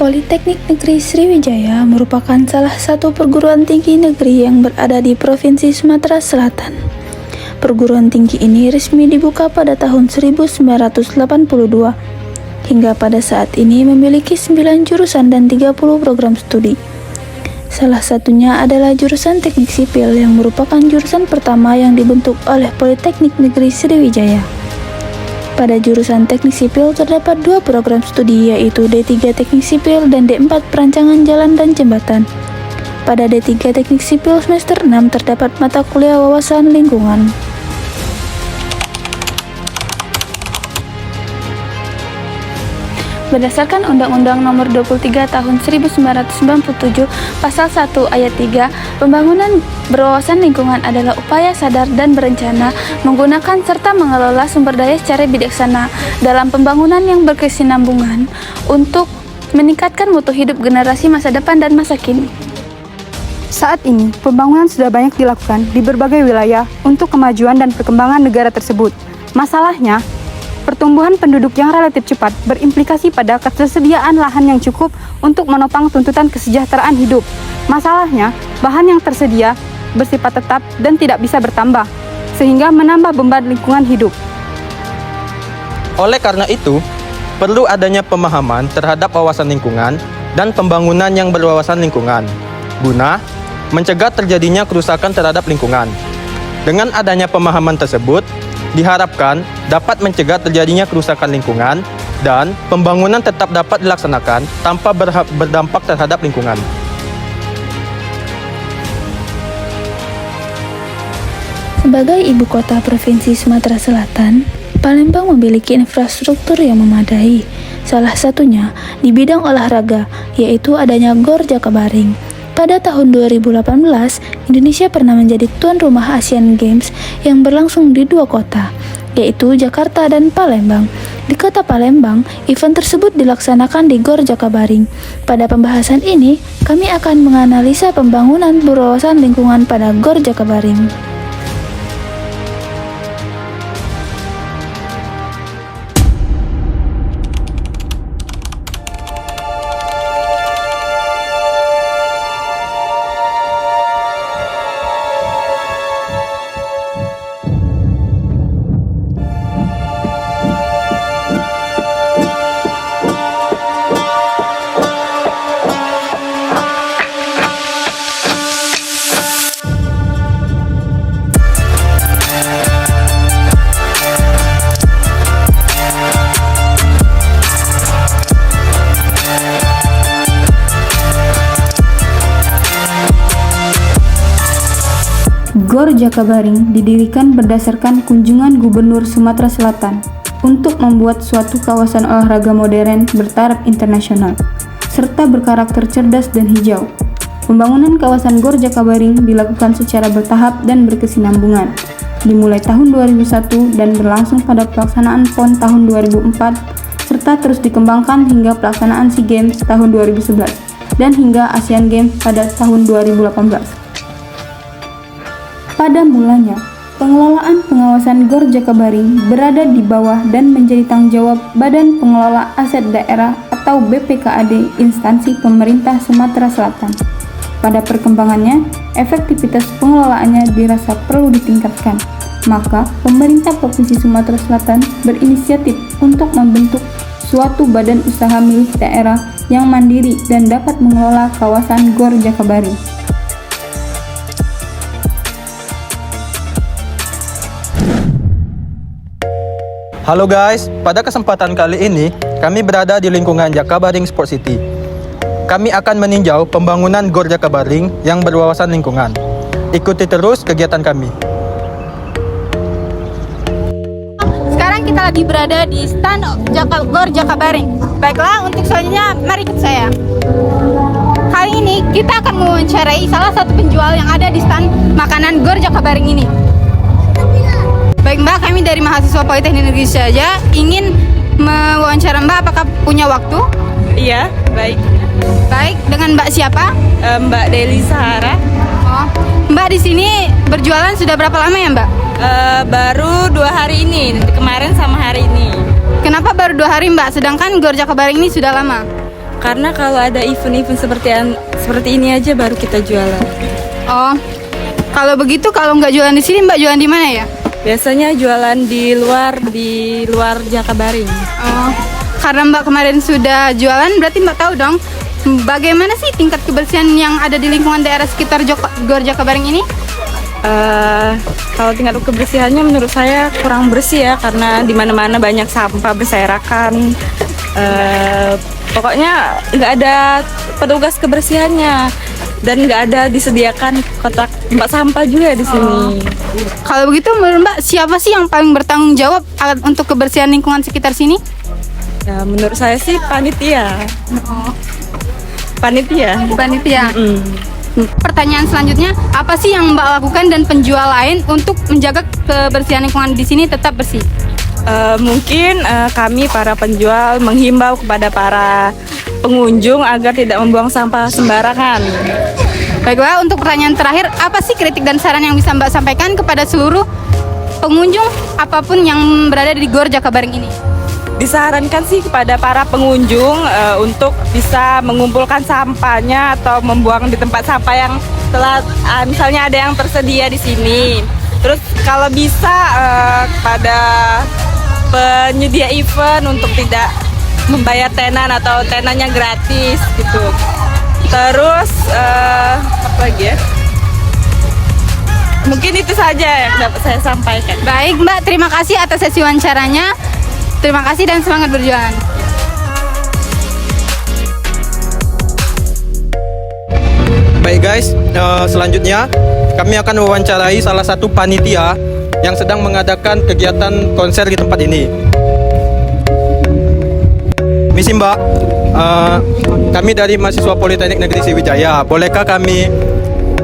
Politeknik Negeri Sriwijaya merupakan salah satu perguruan tinggi negeri yang berada di Provinsi Sumatera Selatan. Perguruan tinggi ini resmi dibuka pada tahun 1982, hingga pada saat ini memiliki 9 jurusan dan 30 program studi. Salah satunya adalah jurusan Teknik Sipil yang merupakan jurusan pertama yang dibentuk oleh Politeknik Negeri Sriwijaya. Pada jurusan Teknik Sipil terdapat 2 program studi, yaitu D3 Teknik Sipil dan D4 Perancangan Jalan dan Jembatan. Pada D3 Teknik Sipil semester 6 terdapat mata kuliah wawasan lingkungan. Berdasarkan Undang-Undang Nomor 23 Tahun 1997 Pasal 1 Ayat 3, pembangunan berwawasan lingkungan adalah upaya sadar dan berencana menggunakan serta mengelola sumber daya secara bijaksana dalam pembangunan yang berkesinambungan untuk meningkatkan mutu hidup generasi masa depan dan masa kini. Saat ini, pembangunan sudah banyak dilakukan di berbagai wilayah untuk kemajuan dan perkembangan negara tersebut. Masalahnya, pertumbuhan penduduk yang relatif cepat berimplikasi pada ketersediaan lahan yang cukup untuk menopang tuntutan kesejahteraan hidup. Masalahnya, bahan yang tersedia bersifat tetap dan tidak bisa bertambah, sehingga menambah beban lingkungan hidup. Oleh karena itu, perlu adanya pemahaman terhadap wawasan lingkungan dan pembangunan yang berwawasan lingkungan, guna mencegah terjadinya kerusakan terhadap lingkungan. Dengan adanya pemahaman tersebut, diharapkan dapat mencegah terjadinya kerusakan lingkungan dan pembangunan tetap dapat dilaksanakan tanpa berdampak terhadap lingkungan. Sebagai ibu kota Provinsi Sumatera Selatan, Palembang memiliki infrastruktur yang memadai. Salah satunya di bidang olahraga, yaitu adanya GOR Jakabaring. Pada tahun 2018, Indonesia pernah menjadi tuan rumah Asian Games yang berlangsung di 2 kota, yaitu Jakarta dan Palembang. Di kota Palembang, event tersebut dilaksanakan di GOR Jakabaring. Pada pembahasan ini, kami akan menganalisa pembangunan berwawasan lingkungan pada GOR Jakabaring. GOR Jakabaring didirikan berdasarkan kunjungan Gubernur Sumatera Selatan untuk membuat suatu kawasan olahraga modern bertaraf internasional, serta berkarakter cerdas dan hijau. Pembangunan kawasan GOR Jakabaring dilakukan secara bertahap dan berkesinambungan, dimulai tahun 2001 dan berlangsung pada pelaksanaan PON tahun 2004, serta terus dikembangkan hingga pelaksanaan SEA Games tahun 2011 dan hingga Asian Games pada tahun 2018. Pada mulanya, pengelolaan pengawasan GOR Jakabaring berada di bawah dan menjadi tanggung jawab Badan Pengelola Aset Daerah atau BPKAD instansi pemerintah Sumatera Selatan. Pada perkembangannya, efektivitas pengelolaannya dirasa perlu ditingkatkan. Maka, pemerintah Provinsi Sumatera Selatan berinisiatif untuk membentuk suatu badan usaha milik daerah yang mandiri dan dapat mengelola kawasan GOR Jakabaring. Halo guys, pada kesempatan kali ini kami berada di lingkungan Jakabaring Sport City. Kami akan meninjau pembangunan GOR Jakabaring yang berwawasan lingkungan. Ikuti terus kegiatan kami. Sekarang kita lagi berada di stand GOR Jakabaring. Baiklah, untuk selanjutnya mari ikut saya. Kali ini kita akan mewawancarai salah satu penjual yang ada di stand makanan GOR Jakabaring ini. Baik Mbak, kami dari mahasiswa Politeknik Negeri Sriwijaya ingin mewawancara Mbak, apakah punya waktu? Iya, baik. Baik, dengan Mbak siapa? Mbak Deli Sahara. Oh, Mbak di sini berjualan sudah berapa lama ya Mbak? Baru 2 hari ini, kemarin sama hari ini. Kenapa baru 2 hari Mbak, sedangkan GOR Jakabaring ini sudah lama? Karena kalau ada event-event seperti ini aja baru kita jualan. Oh, kalau begitu kalau nggak jualan di sini Mbak jualan di mana ya? Biasanya jualan di luar Jakabaring. Oh, karena Mbak kemarin sudah jualan, berarti Mbak tahu dong bagaimana sih tingkat kebersihan yang ada di lingkungan daerah sekitar Gor Jakabaring ini? Kalau tingkat kebersihannya menurut saya kurang bersih ya, karena di mana-mana banyak sampah berserakan. Pokoknya nggak ada petugas kebersihannya dan nggak ada disediakan kotak tempat sampah juga di sini. Kalau begitu menurut Mbak siapa sih yang paling bertanggung jawab untuk kebersihan lingkungan sekitar sini? Ya, menurut saya sih panitia. Panitia. Pertanyaan selanjutnya, apa sih yang Mbak lakukan dan penjual lain untuk menjaga kebersihan lingkungan di sini tetap bersih? Mungkin kami para penjual menghimbau kepada para pengunjung agar tidak membuang sampah sembarangan. Baiklah, untuk pertanyaan terakhir, apa sih kritik dan saran yang bisa Mbak sampaikan kepada seluruh pengunjung apapun yang berada di Gor Jakabaring ini? Disarankan sih kepada para pengunjung untuk bisa mengumpulkan sampahnya atau membuang di tempat sampah yang telah misalnya ada yang tersedia di sini. Terus kalau bisa kepada penyedia event untuk tidak membayar tenan atau tenannya gratis gitu. Terus apa lagi ya? Mungkin itu saja yang dapat saya sampaikan. Baik Mbak, terima kasih atas sesi wawancaranya. Terima kasih dan semangat berjualan. Baik guys, selanjutnya kami akan mewawancarai salah satu panitia yang sedang mengadakan kegiatan konser di tempat ini. Misi Mbak, kami dari mahasiswa Politeknik Negeri Sriwijaya. Bolehkah kami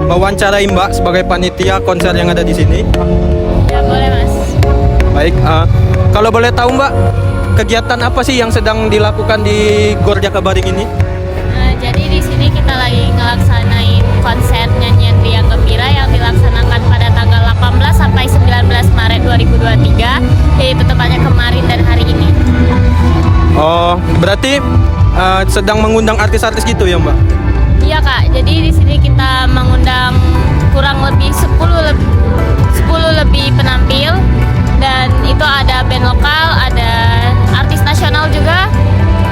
mewawancarai Mbak sebagai panitia konser yang ada di sini? Ya boleh Mas. Baik, kalau boleh tahu Mbak, kegiatan apa sih yang sedang dilakukan di Gor Jakabaring ini? Jadi di sini kita lagi ngelaksanain konser nyanyian Riang Gembira yang dilaksanakan pada tanggal 18 sampai 19 Maret 2023, yaitu tepatnya kemarin dan hari ini. Oh, berarti sedang mengundang artis-artis gitu ya Mbak? Iya Kak, jadi di sini kita mengundang kurang lebih 10 lebih penampil, dan itu ada band lokal, ada artis nasional juga.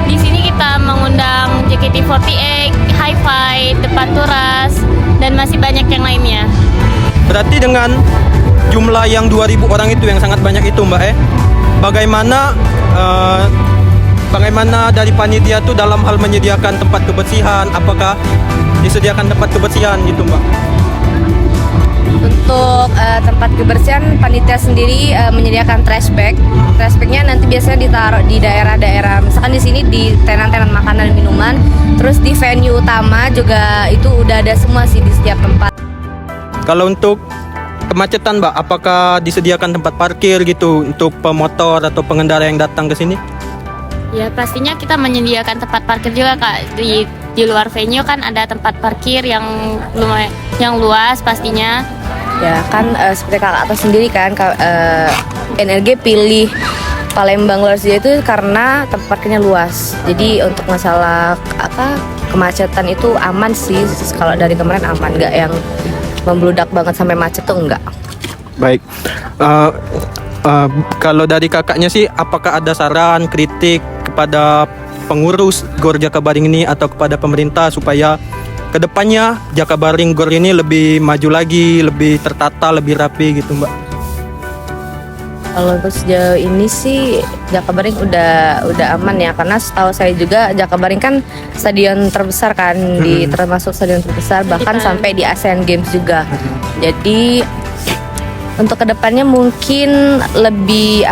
Di sini kita mengundang JKT48, Hi-Fi, Depan Turas, dan masih banyak yang lainnya. Berarti dengan jumlah yang 2.000 orang itu, yang sangat banyak itu Mbak bagaimana dari panitia itu dalam hal menyediakan tempat kebersihan? Apakah disediakan tempat kebersihan gitu Mbak? Untuk tempat kebersihan, panitia sendiri menyediakan trash bag. Trash bagnya nanti biasanya ditaruh di daerah-daerah, misalkan di sini di tenan-tenan makanan dan minuman. Terus di venue utama juga itu udah ada semua sih di setiap tempat. Kalau untuk kemacetan Mbak, apakah disediakan tempat parkir gitu untuk pemotor atau pengendara yang datang ke sini? Ya pastinya kita menyediakan tempat parkir juga Kak. Di luar venue kan ada tempat parkir yang lumayan, yang luas pastinya. Ya kan seperti kakak tahu sendiri kan, NRG pilih Palembang Luar Sija itu karena tempat parkirnya luas. Jadi untuk masalah kemacetan itu aman sih. Kalau dari kemarin aman, nggak yang membludak banget sampai macet tuh enggak. Baik, kalau dari kakaknya sih, apakah ada saran, kritik kepada pengurus Gor Jakabaring ini atau kepada pemerintah supaya kedepannya Jakabaring Gor ini lebih maju lagi, lebih tertata, lebih rapi gitu Mbak? Kalau untuk sejauh ini sih Jakabaring udah aman ya, karena setahu saya juga Jakabaring kan stadion terbesar kan, termasuk stadion terbesar bahkan sampai di Asian Games juga. Jadi untuk kedepannya mungkin lebih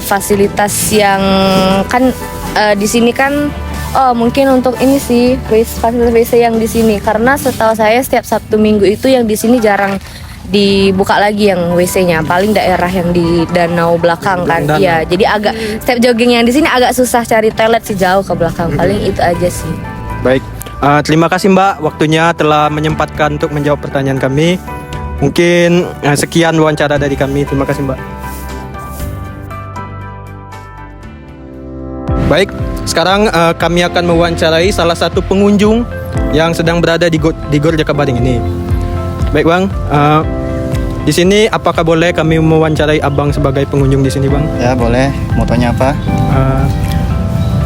fasilitas yang kan di sini kan mungkin untuk ini sih fasilitas WC yang di sini, karena setahu saya setiap Sabtu Minggu itu yang di sini jarang dibuka lagi yang WC-nya, paling daerah yang di danau belakang kan. Iya, jadi agak step jogging yang di sini agak susah cari toilet sih, jauh ke belakang. Paling itu aja sih. Baik, terima kasih Mbak waktunya telah menyempatkan untuk menjawab pertanyaan kami. Mungkin sekian wawancara dari kami. Terima kasih Mbak. Baik, sekarang kami akan mewawancarai salah satu pengunjung yang sedang berada di Gor Jakabaring ini. Baik Bang, di sini apakah boleh kami mewawancarai Abang sebagai pengunjung di sini Bang? Ya boleh, mau tanya apa?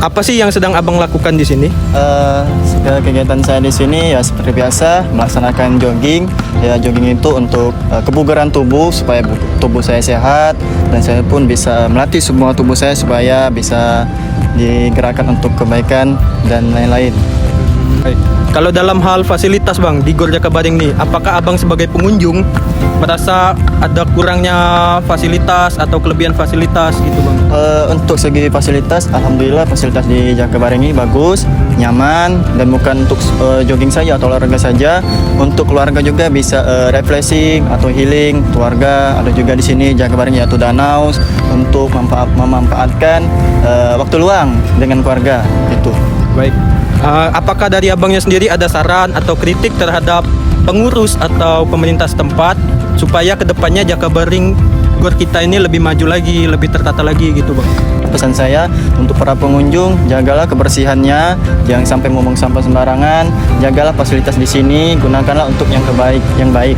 Apa sih yang sedang Abang lakukan di sini? Kegiatan saya di sini ya seperti biasa melaksanakan jogging. Ya jogging itu untuk kebugaran tubuh supaya tubuh saya sehat dan saya pun bisa melatih semua tubuh saya supaya bisa digerakkan untuk kebaikan dan lain-lain. Baik. Kalau dalam hal fasilitas Bang di Gor Jakabaring nih, apakah Abang sebagai pengunjung merasa ada kurangnya fasilitas atau kelebihan fasilitas gitu Bang? Untuk segi fasilitas, alhamdulillah fasilitas di Jakabaring ini bagus, nyaman, dan bukan untuk jogging saja atau olahraga saja. Untuk keluarga juga bisa refreshing atau healing keluarga. Ada juga di sini Jakabaring yaitu danau untuk memanfaatkan waktu luang dengan keluarga itu. Baik. Apakah dari Abangnya sendiri ada saran atau kritik terhadap pengurus atau pemerintah setempat supaya kedepannya Jakabaring Gor kita ini lebih maju lagi, lebih tertata lagi gitu Bang? Pesan saya untuk para pengunjung, jagalah kebersihannya, jangan sampai ngomong sampah sembarangan, jagalah fasilitas di sini, gunakanlah untuk yang baik. Baik.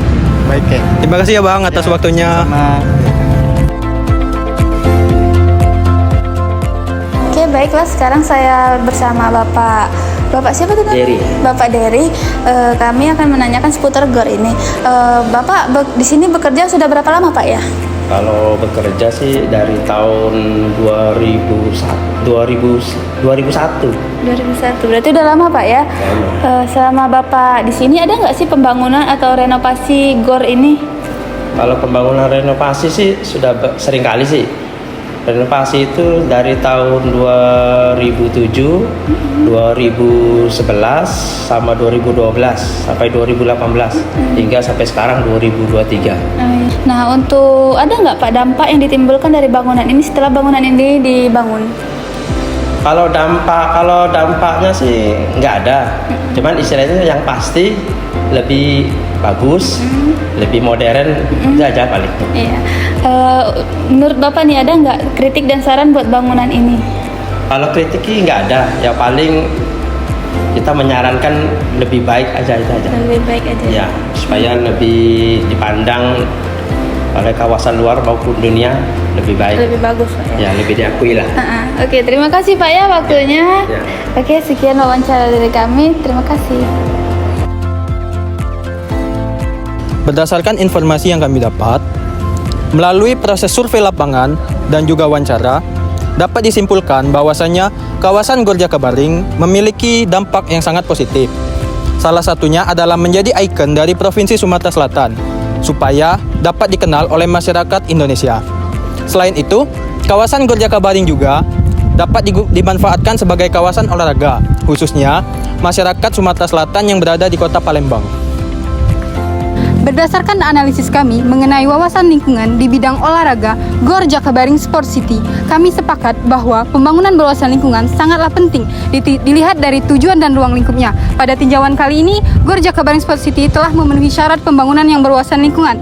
Okay. Terima kasih ya Bang atas waktunya. Sama. Oke, baiklah sekarang saya bersama Bapak siapa tuh? Dery. Bapak Dery. Kami akan menanyakan seputar Gor ini. Bapak di sini bekerja sudah berapa lama Pak ya? Kalau bekerja sih dari tahun 2001. 2001. Berarti udah lama Pak ya? Lama. Selama Bapak di sini ada nggak sih pembangunan atau renovasi Gor ini? Kalau pembangunan renovasi sih sudah sering kali sih. Renovasi itu dari tahun 2007, 2011, sama 2012, sampai 2018, hingga sampai sekarang 2023. Nah, untuk ada nggak Pak dampak yang ditimbulkan dari bangunan ini setelah bangunan ini dibangun? Kalau dampaknya sih nggak ada. Cuman istilahnya yang pasti lebih bagus, lebih modern, itu aja paling. Iya. Menurut Bapak nih ada nggak kritik dan saran buat bangunan ini? Kalau kritik sih nggak ada, ya paling kita menyarankan lebih baik aja itu aja. Lebih baik aja. Ya, supaya lebih dipandang oleh kawasan luar maupun dunia lebih baik. Lebih bagus Pak ya. Ya, lebih diakui lah. Oke, terima kasih Pak ya waktunya. Ya. Oke, sekian wawancara dari kami. Terima kasih. Berdasarkan informasi yang kami dapat, melalui proses survei lapangan dan juga wawancara, dapat disimpulkan bahwasannya kawasan Gor Jakabaring memiliki dampak yang sangat positif. Salah satunya adalah menjadi ikon dari Provinsi Sumatera Selatan, supaya dapat dikenal oleh masyarakat Indonesia. Selain itu, kawasan Gor Jakabaring juga dapat dimanfaatkan sebagai kawasan olahraga, khususnya masyarakat Sumatera Selatan yang berada di kota Palembang. Berdasarkan analisis kami mengenai wawasan lingkungan di bidang olahraga Gor Jakabaring Sport City, kami sepakat bahwa pembangunan berwawasan lingkungan sangatlah penting dilihat dari tujuan dan ruang lingkupnya. Pada tinjauan kali ini, Gor Jakabaring Sport City telah memenuhi syarat pembangunan yang berwawasan lingkungan,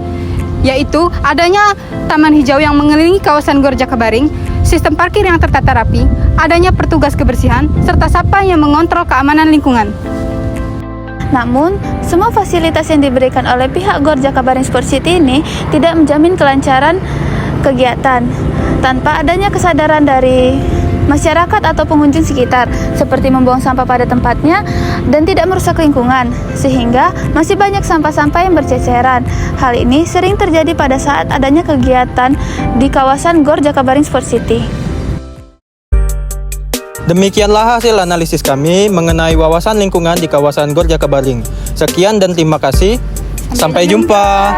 yaitu adanya taman hijau yang mengelilingi kawasan Gor Jakabaring, sistem parkir yang tertata rapi, adanya petugas kebersihan, serta satpam yang mengontrol keamanan lingkungan. Namun, semua fasilitas yang diberikan oleh pihak Gor Jakabaring Sport City ini tidak menjamin kelancaran kegiatan tanpa adanya kesadaran dari masyarakat atau pengunjung sekitar, seperti membuang sampah pada tempatnya dan tidak merusak lingkungan, sehingga masih banyak sampah-sampah yang berceceran. Hal ini sering terjadi pada saat adanya kegiatan di kawasan Gor Jakabaring Sport City. Demikianlah hasil analisis kami mengenai wawasan lingkungan di kawasan Gor Jakabaring. Sekian dan terima kasih. Sampai jumpa.